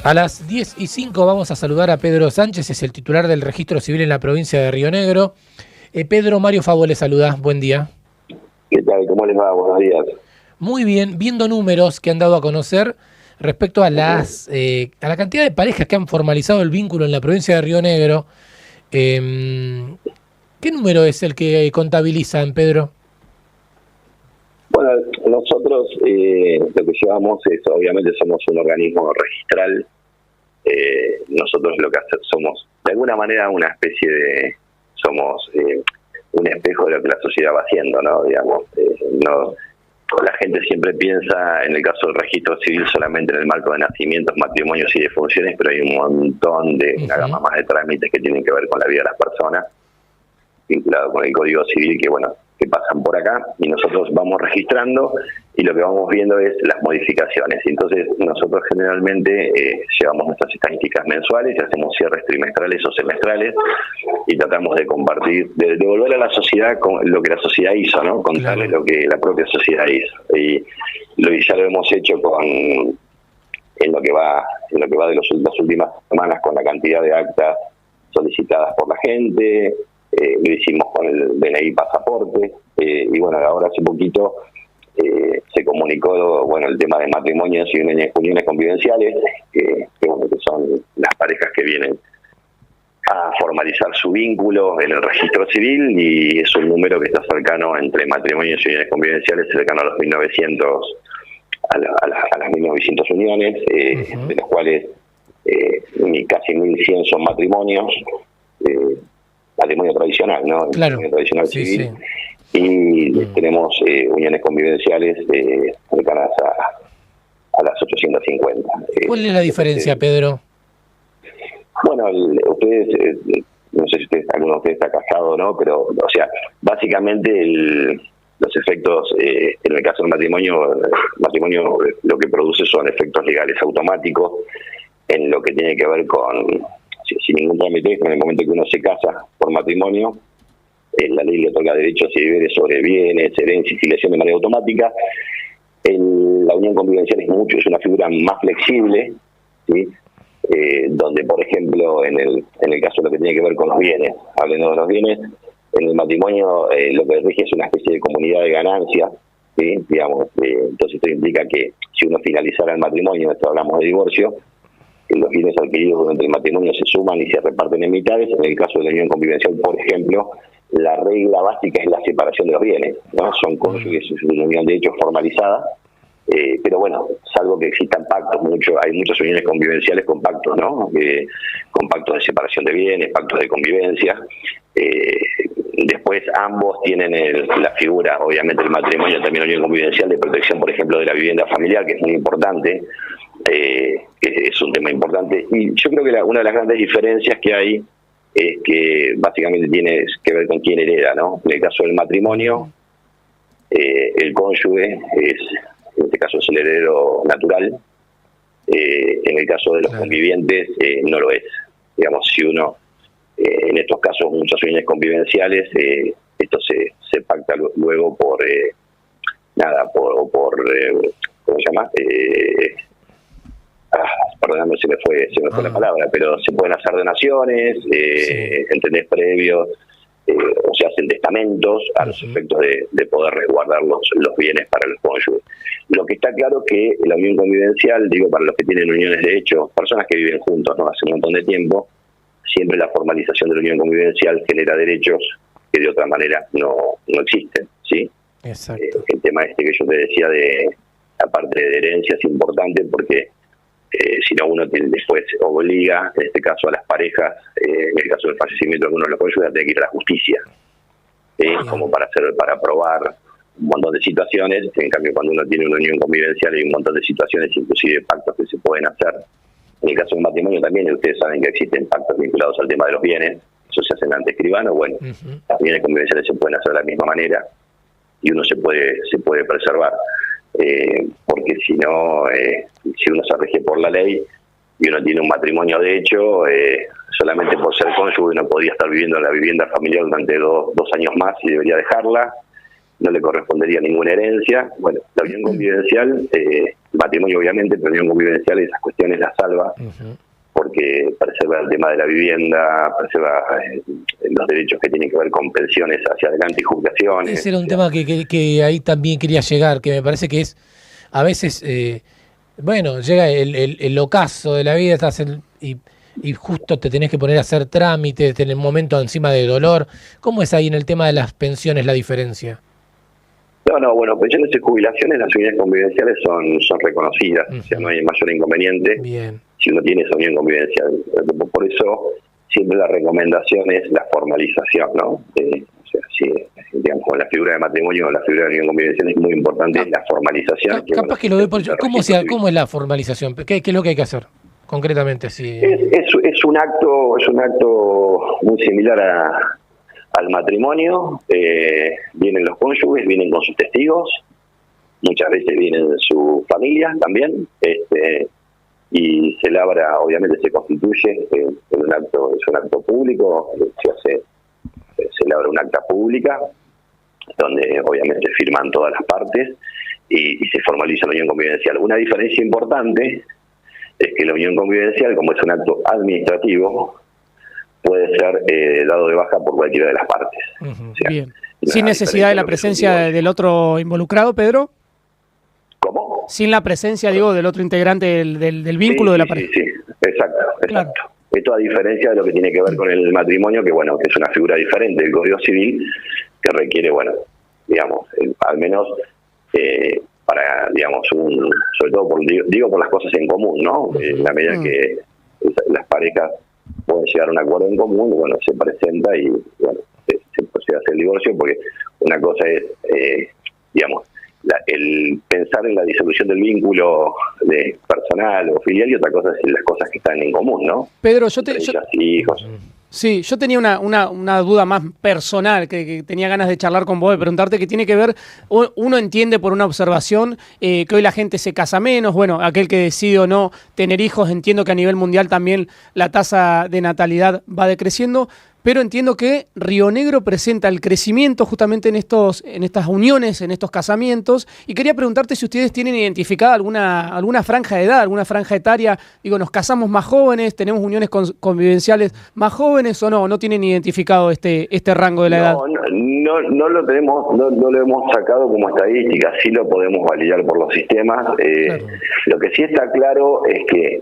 A las 10:05 vamos a saludar a Pedro Sánchez, es el titular del Registro Civil en la provincia de Río Negro. Pedro, Mario Favo le saluda, buen día. ¿Qué tal? ¿Cómo les va? Buenos días. Muy bien, viendo números que han dado a conocer respecto a la cantidad de parejas que han formalizado el vínculo en la provincia de Río Negro, ¿qué número es el que contabilizan, Pedro? Bueno, nosotros lo que llevamos es, obviamente somos un organismo registral. Nosotros lo que somos, de alguna manera, una especie de, somos un espejo de lo que la sociedad va haciendo, ¿no? Digamos, no, la gente siempre piensa, en el caso del registro civil, solamente en el marco de nacimientos, matrimonios y defunciones, pero hay un montón de, una gama más de trámites que tienen que ver con la vida de las personas, vinculado con el Código Civil, que bueno, que pasan por acá, y nosotros vamos registrando, y lo que vamos viendo es las modificaciones. Entonces, nosotros generalmente llevamos nuestras estadísticas mensuales, y hacemos cierres trimestrales o semestrales, y tratamos de compartir, de devolver a la sociedad con lo que la sociedad hizo, ¿no? Contarles lo que la propia sociedad hizo. Y ya lo hemos hecho en lo que va de las últimas semanas, con la cantidad de actas solicitadas por la gente. Lo hicimos con el DNI pasaporte, y bueno, ahora hace poquito se comunicó, bueno, el tema de matrimonios y uniones convivenciales, que son las parejas que vienen a formalizar su vínculo en el registro civil, y es un número que está cercano, entre matrimonios y uniones convivenciales, cercano a los 1900, a las 1900 uniones, de los cuales casi 1100 son matrimonios, matrimonio tradicional, ¿no? Claro. Matrimonio tradicional civil. Sí. Y tenemos uniones convivenciales cercanas a las 850. ¿Cuál es la diferencia, Pedro? Bueno, ustedes, no sé si alguno de ustedes está casado o no, pero, o sea, básicamente los efectos, en el caso del matrimonio lo que produce son efectos legales automáticos, en lo que tiene que ver con, sin ningún trámite, en el momento que uno se casa por matrimonio, la ley le otorga derechos y deberes sobre bienes, herencias y lesión de manera automática. La unión convivencial es una figura más flexible, ¿sí? Donde, por ejemplo, en el caso de lo que tiene que ver con los bienes, hablando de los bienes, en el matrimonio lo que rige es una especie de comunidad de ganancias, ¿sí? Digamos, entonces esto implica que si uno finalizara el matrimonio, esto hablamos de divorcio, los bienes adquiridos durante el matrimonio se suman y se reparten en mitades. En el caso de la unión convivencial, por ejemplo, la regla básica es la separación de los bienes, ¿no? Son cónyuges, es una unión de hecho formalizada, pero bueno, salvo que existan pactos, hay muchas uniones convivenciales con pactos, ¿no? Con pactos de separación de bienes, pactos de convivencia. Después ambos tienen la figura, obviamente el matrimonio también la unión convivencial, de protección, por ejemplo, de la vivienda familiar, que es muy importante, es un tema importante. Y yo creo que una de las grandes diferencias que hay es que básicamente tiene que ver con quién hereda, ¿no? En el caso del matrimonio, el cónyuge en este caso es el heredero natural. En el caso de los convivientes no lo es. Digamos, si uno, en estos casos, muchas uniones convivenciales, esto se pacta luego por ¿cómo se llama? Perdóname, se me fue la palabra, pero se pueden hacer donaciones, ¿entendés? Previos, o se hacen testamentos a los efectos de poder resguardar los bienes para los cónyuges. Lo que está claro que la unión convivencial, digo, para los que tienen uniones de hecho, personas que viven juntos, ¿no? Hace un montón de tiempo, siempre la formalización de la unión convivencial genera derechos que de otra manera no existen, ¿sí? Exacto. El tema que yo te decía de la parte de herencia es importante porque si no, uno después obliga, en este caso a las parejas, en el caso del fallecimiento de alguno de los cónyuges, a tener que ir a la justicia, como para probar un montón de situaciones. En cambio, cuando uno tiene una unión convivencial, hay un montón de situaciones, inclusive pactos que se pueden hacer. En el caso del matrimonio también, ustedes saben que existen pactos vinculados al tema de los bienes, eso se hacen ante escribano. Bueno, las uniones convivenciales se pueden hacer de la misma manera y uno se puede preservar. Porque si no, si uno se rige por la ley y uno tiene un matrimonio de hecho, solamente por ser cónyuge uno podría estar viviendo en la vivienda familiar durante dos años más y debería dejarla, no le correspondería ninguna herencia. Bueno, la unión convivencial, matrimonio obviamente, pero unión convivencial esas cuestiones las salva, porque preserva el tema de la vivienda, preserva los derechos que tienen que ver con pensiones hacia adelante y jubilaciones. Ese era un tema que ahí también quería llegar, que me parece que es, a veces, bueno, llega el ocaso de la vida, y justo te tenés que poner a hacer trámites en el momento encima de dolor. ¿Cómo es ahí en el tema de las pensiones la diferencia? No, bueno, pensiones y jubilaciones, las unidades convivenciales son reconocidas, o sea, no hay mayor inconveniente. Bien. Si uno tiene esa unión convivencial. Por eso siempre la recomendación es la formalización, ¿no? O sea, si, digamos, con la figura de matrimonio o la figura de unión convivencial es muy importante la formalización. Capaz que lo doy por... ¿Cómo es la formalización? ¿Qué es lo que hay que hacer concretamente? Sí. Es un acto muy similar al matrimonio. Vienen los cónyuges, vienen con sus testigos, muchas veces vienen sus familias también, y se labra, obviamente se constituye en un acto, es un acto público, se labra un acta pública donde obviamente firman todas las partes y se formaliza la unión convivencial. Una diferencia importante es que la unión convivencial, como es un acto administrativo, puede ser dado de baja por cualquiera de las partes. O sea, bien. ¿Sin necesidad de la presencia del otro involucrado, Pedro? ¿Cómo? Sin la presencia, digo, del otro integrante del vínculo de la pareja. Sí, exacto. Claro. Esto a diferencia de lo que tiene que ver con el matrimonio, que bueno, que es una figura diferente del Código Civil, que requiere, bueno, digamos, al menos para, digamos, sobre todo por las cosas en común, ¿no? En la medida que las parejas pueden llegar a un acuerdo en común, bueno, se presenta y bueno, se hace el divorcio, porque una cosa es, digamos, el pensar en la disolución del vínculo personal o filial, y otra cosa es las cosas que están en común, ¿no? Pedro, hijos. Sí, yo tenía una duda más personal que tenía ganas de charlar con vos, de preguntarte, que tiene que ver, uno entiende por una observación que hoy la gente se casa menos, bueno, aquel que decide o no tener hijos, entiendo que a nivel mundial también la tasa de natalidad va decreciendo, pero entiendo que Río Negro presenta el crecimiento justamente en estas uniones, en estos casamientos, y quería preguntarte si ustedes tienen identificada alguna franja de edad, alguna franja etaria. Digo, ¿nos casamos más jóvenes, tenemos uniones convivenciales más jóvenes o no tienen identificado este rango de la edad? No lo tenemos, no lo hemos sacado como estadística, sí lo podemos validar por los sistemas. Claro. Lo que sí está claro es que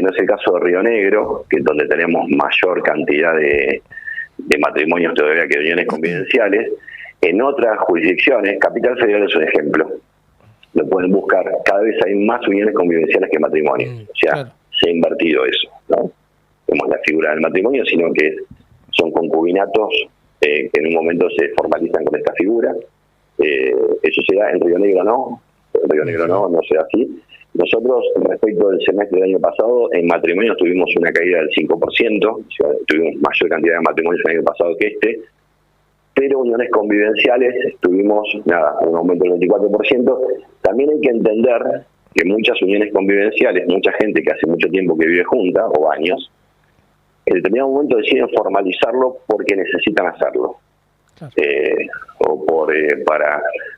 no es el caso de Río Negro, que es donde tenemos mayor cantidad de matrimonios todavía que uniones convivenciales. En otras jurisdicciones, Capital Federal es un ejemplo, lo pueden buscar, cada vez hay más uniones convivenciales que matrimonios, o sea, claro, se ha invertido eso, ¿no? Como la figura del matrimonio, sino que son concubinatos que en un momento se formalizan con esta figura. Eso se da en Río Negro, no se da así. Nosotros, respecto del semestre del año pasado, en matrimonios tuvimos una caída del 5%, o sea, tuvimos mayor cantidad de matrimonios el año pasado que pero uniones convivenciales tuvimos, un aumento del 24%. También hay que entender que muchas uniones convivenciales, mucha gente que hace mucho tiempo que vive junta, o años, en determinado momento deciden formalizarlo porque necesitan hacerlo. Claro. O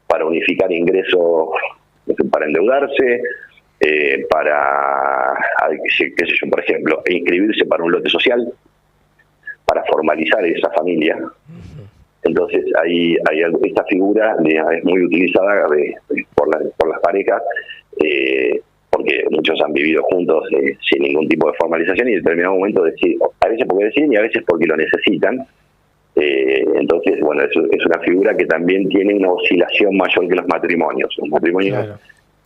para unificar ingresos, para endeudarse, para, qué sé yo, por ejemplo, inscribirse para un lote social, para formalizar esa familia. Entonces ahí esta figura es muy utilizada por las parejas, porque muchos han vivido juntos sin ningún tipo de formalización, y en determinado momento a veces porque deciden y a veces porque lo necesitan. Entonces, bueno, es una figura que también tiene una oscilación mayor que los matrimonios. Los matrimonios, claro,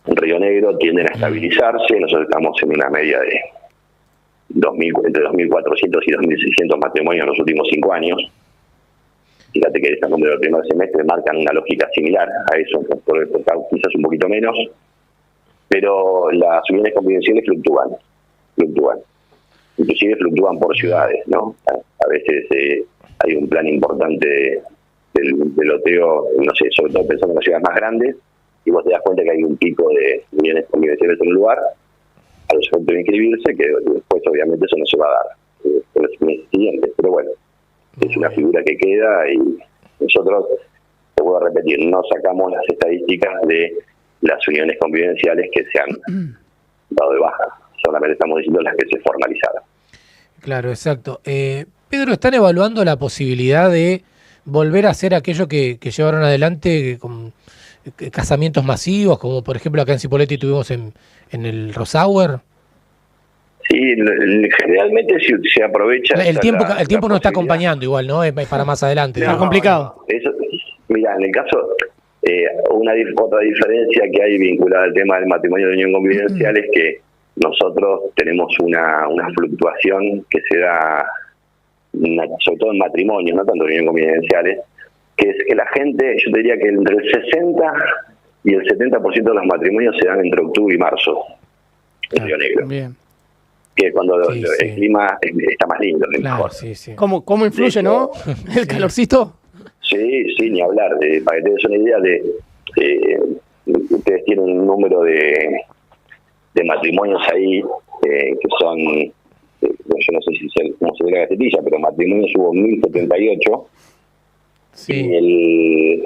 en Río Negro tienden a estabilizarse. Nosotros estamos en una media de entre 2.400 y 2.600 matrimonios en los últimos 5 años. Fíjate que estos números del primer semestre marcan una lógica similar a eso, quizás un poquito menos, pero las uniones convivenciales fluctúan. Inclusive fluctúan por ciudades, ¿no? A veces hay un plan importante del loteo, no sé, sobre todo pensando en las ciudades más grandes, y vos te das cuenta que hay un pico de uniones convivenciales en un lugar, a los efectos de inscribirse, que después obviamente eso no se va a dar en los meses siguientes, pero bueno, es una figura que queda, y nosotros, vuelvo a repetir, no sacamos las estadísticas de las uniones convivenciales que se han dado de baja, solamente estamos diciendo las que se formalizaron. Claro, exacto. Pedro, ¿están evaluando la posibilidad de volver a hacer aquello que llevaron adelante con casamientos masivos, como por ejemplo acá en Cipolletti tuvimos en el Rosauer? Sí, generalmente se aprovecha... El tiempo no está acompañando igual, ¿no? Es para más adelante. Está complicado. Eso, mira, en el caso, otra diferencia que hay vinculada al tema del matrimonio de unión convivencial es que nosotros tenemos una fluctuación que se da, sobre todo en matrimonios, no tanto en unión convivenciales, que es que la gente, yo te diría que entre el 60 y el 70% de los matrimonios se dan entre octubre y marzo en Río Negro. Bien. Que cuando el clima está más lindo, mejor. Sí. ¿Cómo influye, no? El calorcito. Sí, ni hablar. Para que te des una idea ustedes tienen un número de matrimonios ahí que son, yo no sé cómo se ve la gacetilla, pero matrimonios hubo 1078. Sí. Y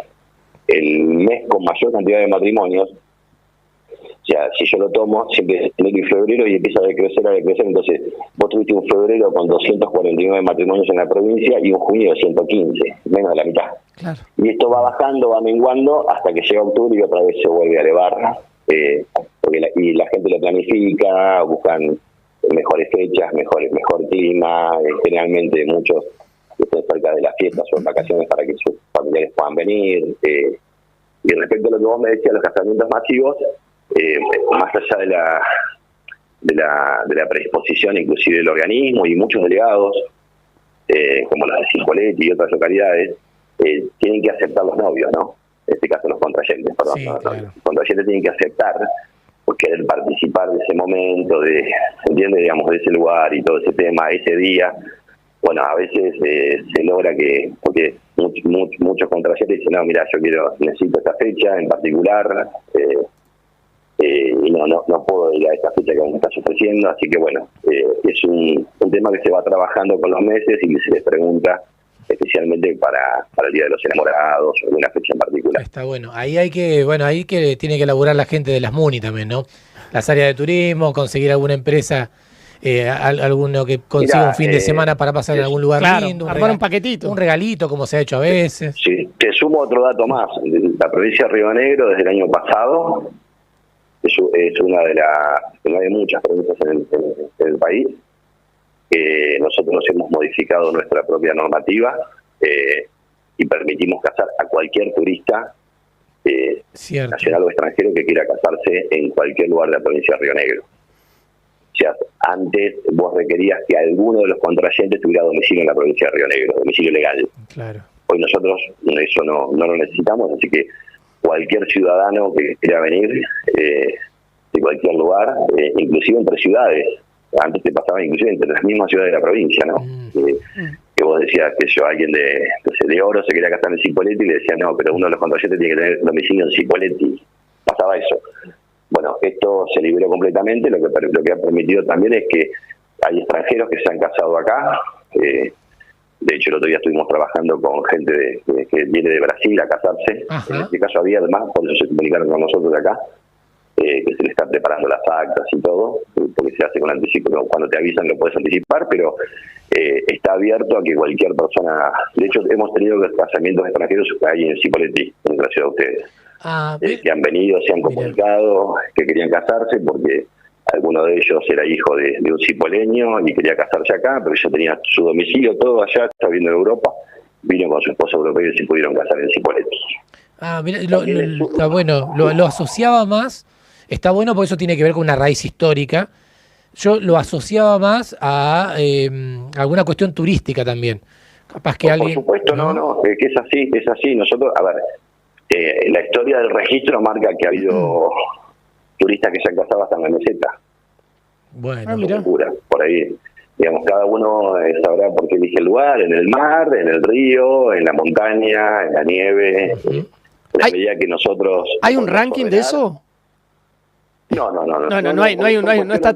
el mes con mayor cantidad de matrimonios, o sea, si yo lo tomo, siempre es enero y febrero y empieza a decrecer, entonces vos tuviste un febrero con 249 matrimonios en la provincia y un junio de 115, menos de la mitad. Claro. Y esto va bajando, va menguando, hasta que llega octubre y otra vez se vuelve a elevar, porque la gente lo planifica, buscan mejores fechas, mejor clima, generalmente muchos estén cerca de las fiestas o en vacaciones para que sus familiares puedan venir. Y respecto a lo que vos me decías, los casamientos masivos, más allá de la predisposición inclusive del organismo y muchos delegados, como los de Cipolletti y otras localidades, tienen que aceptar los novios, ¿no? En este caso los contrayentes, perdón. Sí, ¿no? claro. Los contrayentes tienen que aceptar, porque querer participar de ese momento, ¿se entiende? Digamos, de ese lugar y todo ese tema, ese día. Bueno, a veces se logra porque muchos contrayentes dicen, no, mira, necesito esta fecha en particular, y no puedo ir a esta fecha que me estás ofreciendo, así que bueno, es un tema que se va trabajando con los meses y que se les pregunta especialmente para el Día de los Enamorados o alguna fecha en particular. Está bueno. Ahí tiene que laburar la gente de las MUNI también, ¿no? Las áreas de turismo, conseguir alguna empresa, alguno que consiga un fin de semana para pasar en algún lugar lindo. Armar un paquetito. Un regalito, como se ha hecho a veces. Sí, te sumo otro dato más. La provincia de Río Negro, desde el año pasado, es una de muchas provincias en el país. Nosotros hemos modificado nuestra propia normativa y permitimos casar a cualquier turista nacional o extranjero que quiera casarse en cualquier lugar de la provincia de Río Negro. O sea, antes vos requerías que alguno de los contrayentes tuviera domicilio en la provincia de Río Negro, domicilio legal. Claro. Hoy nosotros eso no lo necesitamos, así que cualquier ciudadano que quiera venir de cualquier lugar, inclusive entre ciudades, antes te pasaba inclusive entre las mismas ciudades de la provincia, ¿no? Que vos decías que alguien de Oro se quería casar en Cipolletti y le decía, no, pero uno de los contrayentes tiene que tener domicilio en Cipolletti. Pasaba eso. Bueno, esto se liberó completamente. Lo que ha permitido también es que hay extranjeros que se han casado acá. De hecho, el otro día estuvimos trabajando con gente que viene de Brasil a casarse. Ajá. En este caso había además, por eso se comunicaron con nosotros de acá, que se le está preparando las actas y todo, porque se hace con anticipo. Cuando te avisan lo puedes anticipar, pero está abierto a que cualquier persona... De hecho, hemos tenido casamientos extranjeros ahí en Cipolletti, en la ciudad de ustedes. Que han venido, se han comunicado, que querían casarse porque alguno de ellos era hijo de un cipoleño y quería casarse acá, pero ya tenía su domicilio todo allá, está viviendo en Europa, vino con su esposa europea y se pudieron casar en Cipolletti. Mira, está bueno, lo asociaba más, está bueno porque eso tiene que ver con una raíz histórica. Yo lo asociaba más a alguna cuestión turística también. Capaz que alguien... Por supuesto, no, que es así. Nosotros, a ver, la historia del registro marca que ha habido turistas que se han casado hasta en la meseta. Bueno, mira. Por ahí, digamos, cada uno sabrá por qué elige el lugar, en el mar, en el río, en la montaña, en la nieve. En la medida que nosotros... ¿Hay un ranking de eso? No está...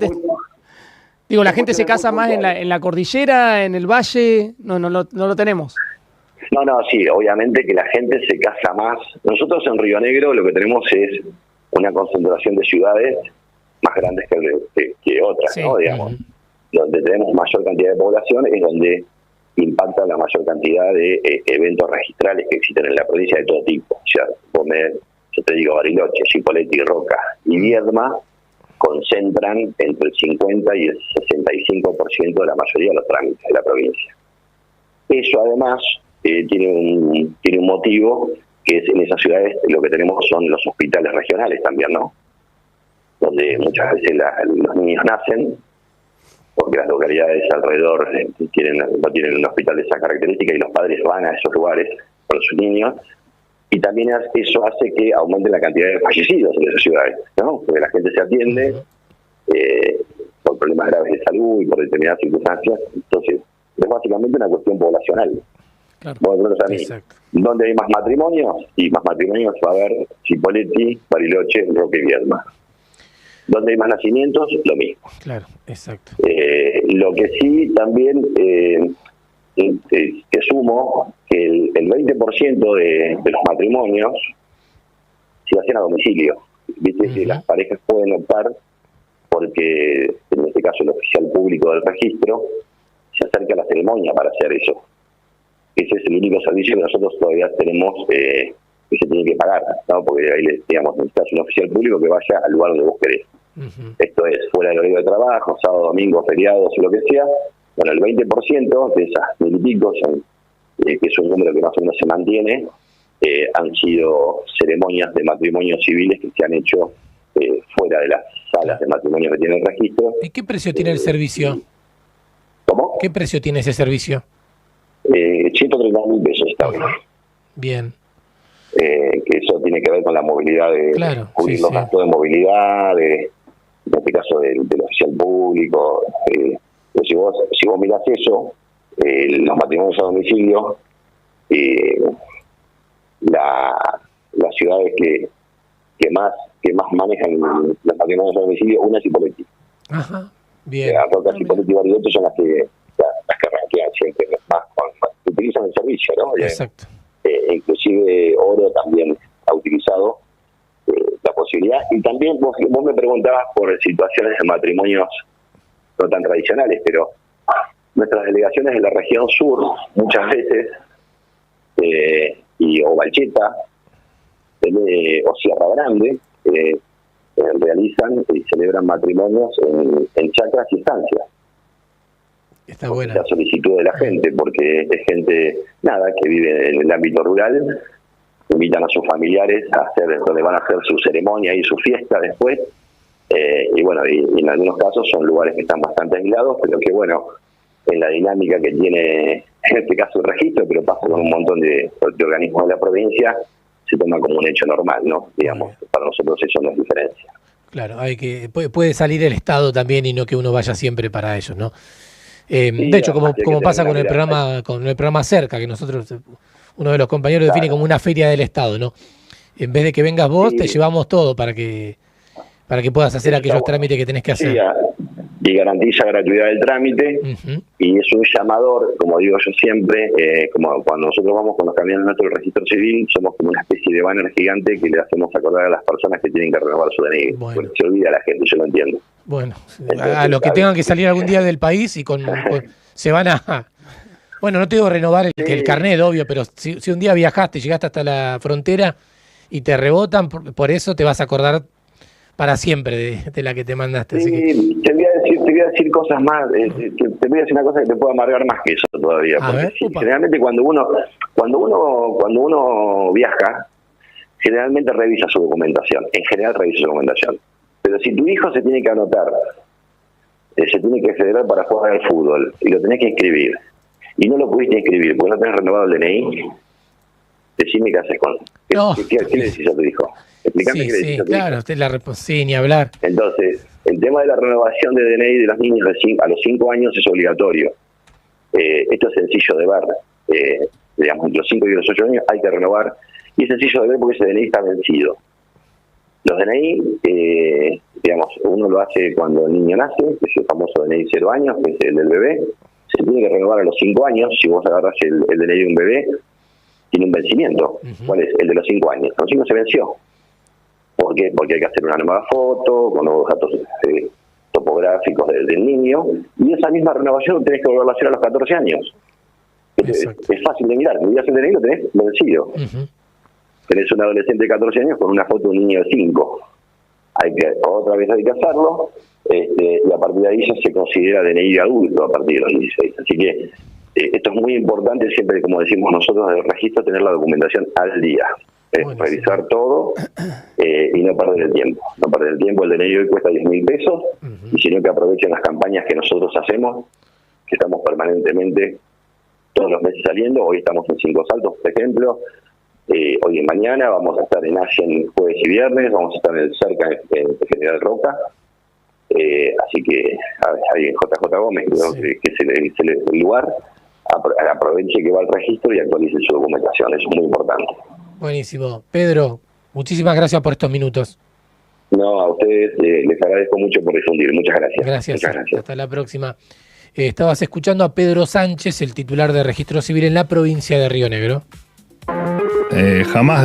Digo, la gente se casa más en la cordillera, en el valle, no lo tenemos. No, sí, obviamente que la gente se casa más. Nosotros en Río Negro lo que tenemos es una concentración de ciudades más grandes que otras, Sí. ¿no? Digamos, donde tenemos mayor cantidad de población es donde impacta la mayor cantidad de eventos registrales que existen en la provincia de todo tipo. O sea, yo te digo, Bariloche, Chipoleti, Roca y Viedma concentran entre el 50 y el 65% de la mayoría de los trámites de la provincia. Eso además tiene un motivo, que es en esas ciudades lo que tenemos son los hospitales regionales también, ¿no? Donde muchas veces los niños nacen, porque las localidades alrededor no tienen un hospital de esa característica y los padres van a esos lugares con sus niños, y también eso hace que aumente la cantidad de fallecidos en esas ciudades, ¿no? Porque la gente se atiende por problemas graves de salud y por determinadas circunstancias. Entonces es básicamente una cuestión poblacional. Claro. Exacto. ¿Dónde hay más matrimonios? Y más matrimonios va a haber Chipoleti, Bariloche, Roca y Viedma. ¿Dónde hay más nacimientos? Lo mismo. Claro, exacto. Lo que sí también te sumo que el 20% de los matrimonios se hacen a domicilio. Viste que las parejas pueden optar porque, en este caso, el oficial público del registro se acerca a la ceremonia para hacer eso. Ese es el único servicio que nosotros todavía tenemos que se tiene que pagar, ¿no? Porque ahí, digamos, necesitas un oficial público que vaya al lugar donde vos querés. Esto es fuera del horario de trabajo, sábado, domingo, feriados o lo que sea. Bueno, el 20% de esas 1000 y pico, que es un número que más o menos se mantiene, han sido ceremonias de matrimonios civiles que se han hecho fuera de las salas de matrimonio que tiene el registro. ¿Y qué precio tiene el servicio? ¿Cómo? ¿Qué precio tiene ese servicio? 130.000 pesos está bien. Bien. Que eso tiene que ver con la movilidad, Claro, cubrir sí, los sí. gastos de movilidad, en este caso del oficial público. Pero si vos mirás eso, los matrimonios a domicilio, las ciudades que más manejan los matrimonios a domicilio, una es Chipoleti. Ajá, bien. Roca, Chipoleti y Bariloche son las que ranquean siempre más, que utilizan el servicio, ¿no? Exacto. Inclusive Oro también ha utilizado la posibilidad. Y también vos me preguntabas por situaciones de matrimonios no tan tradicionales, pero nuestras delegaciones de la región sur muchas veces, o Valcheta, o Sierra Grande, realizan y celebran matrimonios en chacras y estancias. Está buena. La solicitud de la gente, porque es gente, que vive en el ámbito rural, invitan a sus familiares a hacer, donde van a hacer su ceremonia y su fiesta después, y en algunos casos son lugares que están bastante aislados, pero que en la dinámica que tiene, en este caso el registro, pero pasa con un montón de organismos de la provincia, se toma como un hecho normal, ¿no? Digamos, para nosotros eso no es diferencia. Claro, puede salir el Estado también y no que uno vaya siempre para ellos, ¿no? De hecho, como pasa con el programa Cerca, que nosotros, uno de los compañeros define como una feria del Estado, ¿no? En vez de que vengas vos, te llevamos todo para que puedas hacer aquellos trámites que tenés que hacer. Y garantiza gratuidad del trámite, y es un llamador, como digo yo siempre, como cuando nosotros vamos con los camiones nuestros del registro civil, somos como una especie de banner gigante que le hacemos acordar a las personas que tienen que renovar su DNI. Bueno. Se olvida la gente, yo lo entiendo. Bueno, a los que tengan que salir algún día del país y se van a... Bueno, no te digo renovar el carnet, obvio, pero si un día viajaste, llegaste hasta la frontera y te rebotan, por eso te vas a acordar para siempre de la que te mandaste. Así que... te voy a decir cosas más, te voy a decir una cosa que te puede amargar más que eso todavía. Generalmente cuando uno viaja, generalmente revisa su documentación, en general revisa su documentación. Pero si tu hijo se tiene que anotar, se tiene que federar para jugar al fútbol, y lo tenés que inscribir, y no lo pudiste inscribir porque no tenés renovado el DNI, decime qué haces con... ¿Qué le decís a tu hijo? Explícame qué le decís a tu hijo. Claro, sí, ni hablar. Entonces, el tema de la renovación de DNI de los niños a los 5 años es obligatorio. Esto es sencillo de ver. Digamos, entre los 5 y los 8 años hay que renovar, y es sencillo de ver porque ese DNI está vencido. Los DNI, uno lo hace cuando el niño nace, que es el famoso DNI 0 años, que es el del bebé. Se tiene que renovar a los 5 años. Si vos agarrás el DNI de un bebé, tiene un vencimiento. ¿Cuál es? El de los 5 años. Los 5 se venció. ¿Por qué? Porque hay que hacer una nueva foto con nuevos datos topográficos del niño, y esa misma renovación tenés que volverla a hacer a los 14 años. Es fácil de mirar. Miras el DNI, lo tenés vencido. Tenés un adolescente de 14 años con una foto de un niño de 5. Otra vez hay que hacerlo, y a partir de ahí ya se considera DNI adulto a partir de los 16. Así que esto es muy importante, siempre, como decimos nosotros del registro, tener la documentación al día. Revisar todo y no perder el tiempo. No perder el tiempo. El DNI hoy cuesta 10.000 pesos, y sino que aprovechen las campañas que nosotros hacemos, que estamos permanentemente todos los meses saliendo. Hoy estamos en 5 Saltos, por ejemplo. Hoy y mañana vamos a estar en Allen jueves y viernes, vamos a estar cerca en General Roca. Así que ahí en JJ Gómez, que es el lugar. Aproveche que va al registro y actualice su documentación. Eso es muy importante. Buenísimo. Pedro, muchísimas gracias por estos minutos. No, a ustedes les agradezco mucho por difundir. Muchas gracias. Gracias. Hasta la próxima. Estabas escuchando a Pedro Sánchez, el titular de Registro Civil en la provincia de Río Negro. Jamás